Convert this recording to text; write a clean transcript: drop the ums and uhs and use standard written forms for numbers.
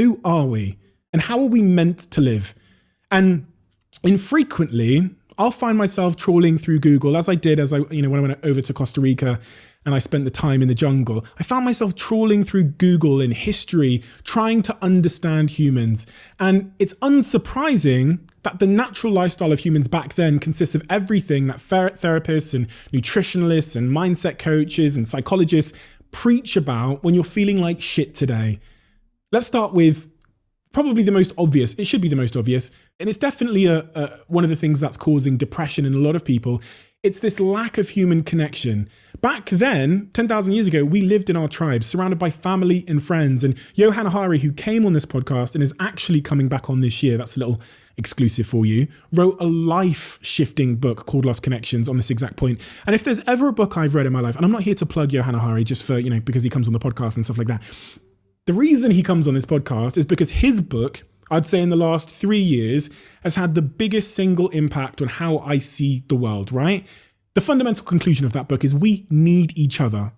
Who are we? And how are we meant to live? And infrequently, I'll find myself trawling through Google, as I did when I went over to Costa Rica and I spent the time in the jungle. I found myself trawling through Google in history, trying to understand humans. And it's unsurprising that the natural lifestyle of humans back then consists of everything that therapists and nutritionalists and mindset coaches and psychologists preach about when you're feeling like shit today. Let's start with probably the most obvious. It should be the most obvious. And it's definitely one of the things that's causing depression in a lot of people. It's this lack of human connection. Back then, 10,000 years ago, we lived in our tribes, surrounded by family and friends. And Johann Hari, who came on this podcast and is actually coming back on this year, that's a little exclusive for you, wrote a life-shifting book called Lost Connections on this exact point. And if there's ever a book I've read in my life, and I'm not here to plug Johann Hari just for, because he comes on the podcast and stuff like that. The reason he comes on this podcast is because his book, I'd say in the last 3 years, has had the biggest single impact on how I see the world, right? The fundamental conclusion of that book is we need each other.